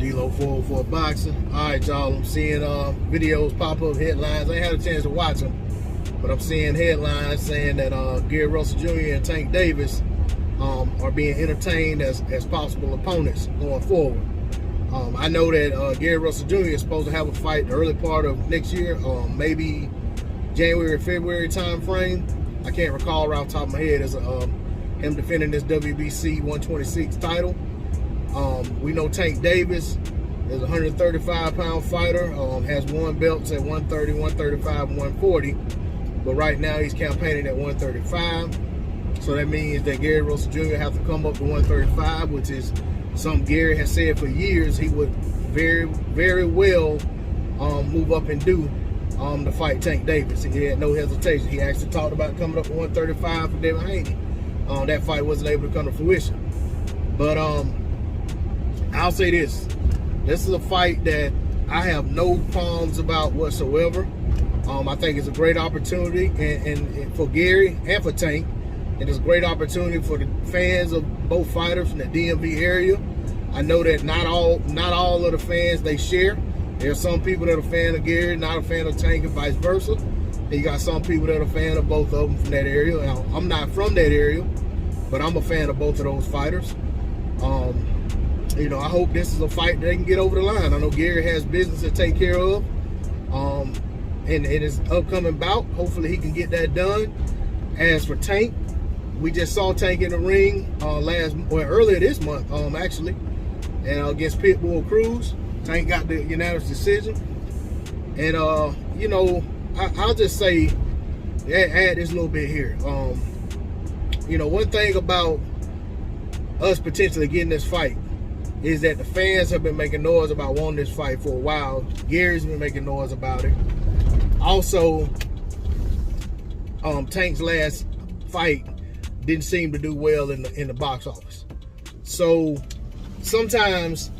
D-Lo 404 Boxing. All right, y'all. I'm seeing videos pop up, headlines. I ain't had a chance to watch them, but I'm seeing headlines saying that Gary Russell Jr. and Tank Davis are being entertained as possible opponents going forward. I know that Gary Russell Jr. is supposed to have a fight the early part of next year, maybe January, February time frame. I can't recall right off the top of my head as him defending this WBC 126 title. We know Tank Davis is a 135-pound fighter, has won belts at 130, 135, and 140, but right now he's campaigning at 135. So that means that Gary Russell Jr. have to come up to 135, which is something Gary has said for years he would very, very well move up and do to fight Tank Davis. He had no hesitation. He actually talked about coming up to 135 for Devin Haney. That fight wasn't able to come to fruition. But I'll say this. This is a fight that I have no qualms about whatsoever. I think it's a great opportunity and for Gary and for Tank. It is a great opportunity for the fans of both fighters in the DMV area. I know that not all of the fans they share. There are some people that are a fan of Gary, not a fan of Tank, and vice versa. And you got some people that are a fan of both of them from that area. Now, I'm not from that area, but I'm a fan of both of those fighters. You know, I hope this is a fight that they can get over the line. I know Gary has business to take care of in his upcoming bout. Hopefully he can get that done. As for Tank, we just saw Tank in the ring earlier this month, actually, and against Pitbull Cruz. Tank got the unanimous decision. And, you know, I'll just say, add this little bit here. You know, one thing about us potentially getting this fight is that the fans have been making noise about wanting this fight for a while. Gary's been making noise about it. Also, Tank's last fight didn't seem to do well in the box office. So sometimes,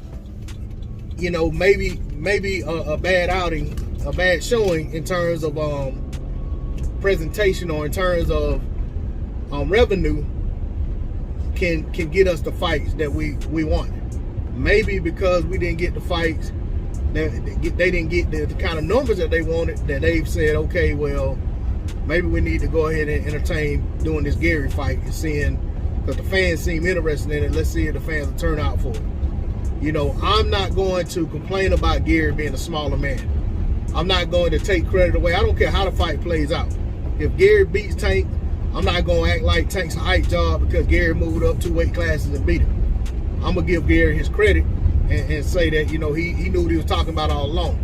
you know, maybe a bad outing, a bad showing in terms of presentation or in terms of revenue can get us the fights that we want. Maybe because we didn't get the fights, they didn't get the kind of numbers that they wanted, that they've said, okay, well, maybe we need to go ahead and entertain doing this Gary fight and seeing, because the fans seem interested in it. Let's see if the fans will turn out for it. You know, I'm not going to complain about Gary being a smaller man. I'm not going to take credit away. I don't care how the fight plays out. If Gary beats Tank, I'm not going to act like Tank's a hype job because Gary moved up 2 weight classes and beat him. I'm going to give Gary his credit and say that, you know, he knew what he was talking about all along.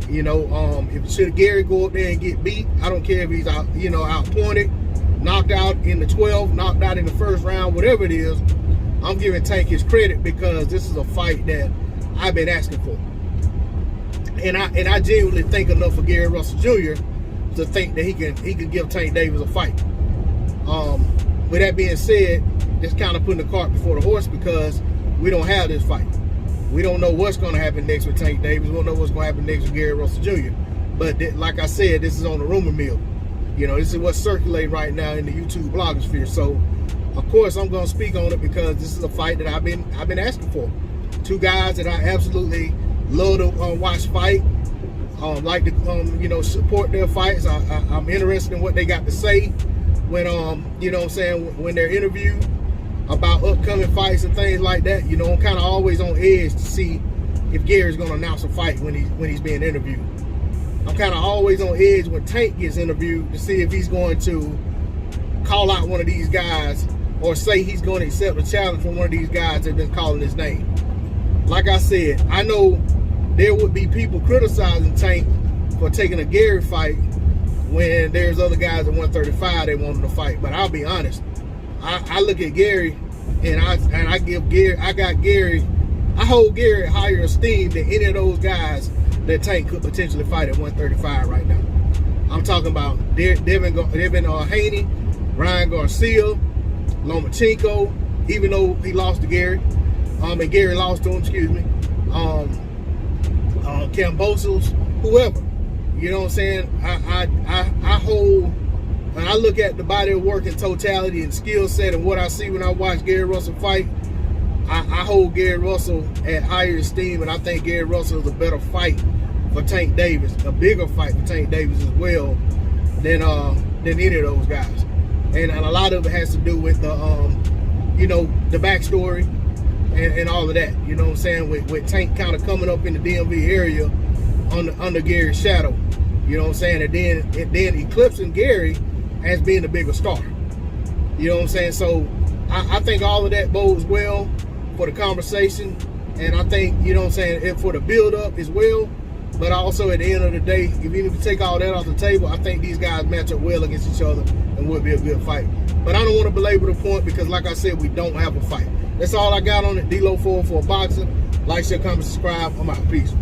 You know, if should Gary go up there and get beat, I don't care if he's out, you know, outpointed, knocked out in the 12th, knocked out in the first round, whatever it is, I'm giving Tank his credit because this is a fight that I've been asking for. And I genuinely think enough for Gary Russell Jr. to think that he can give Tank Davis a fight. With that being said, it's kind of putting the cart before the horse because we don't have this fight. We don't know what's going to happen next with Tank Davis. We don't know what's going to happen next with Gary Russell Jr. But like I said, this is on the rumor mill. You know, this is what's circulating right now in the YouTube blogosphere. So, of course, I'm going to speak on it because this is a fight that I've been asking for. Two guys that I absolutely love to watch fight. Like to you know, support their fights. I'm interested in what they got to say when you know what I'm saying, when they're interviewed about upcoming fights and things like that. You know, I'm kind of always on edge to see if Gary's going to announce a fight when he's being interviewed. I'm kind of always on edge when Tank gets interviewed to see if he's going to call out one of these guys or say he's going to accept a challenge from one of these guys that have been calling his name. Like I said, I know there would be people criticizing Tank for taking a Gary fight when there's other guys at 135 they want him to fight. But I'll be honest, I look at Gary and I hold Gary higher esteem than any of those guys that Tank could potentially fight at 135 right now. I'm talking about Devin Haney, Ryan Garcia, Lomachenko, even though he lost to Gary, and Gary lost to him, excuse me, Kambosos, whoever. You know what I'm saying? I hold, when I look at the body of work in totality and skill set and what I see when I watch Gary Russell fight, I hold Gary Russell at higher esteem, and I think Gary Russell is a better fight for Tank Davis, a bigger fight for Tank Davis as well than any of those guys. And a lot of it has to do with the the backstory and all of that. You know what I'm saying? With Tank kind of coming up in the DMV area under Gary's shadow. You know what I'm saying? And then eclipsing Gary as being the bigger star. You know what I'm saying? So I think all of that bodes well for the conversation. And I think, you know what I'm saying, for the build up as well. But also at the end of the day, even if you take all that off the table, I think these guys match up well against each other and would be a good fight. But I don't want to belabor the point because, like I said, we don't have a fight. That's all I got on it. D-Lo 404 Boxing. Like, share, comment, subscribe. I'm out. Peace.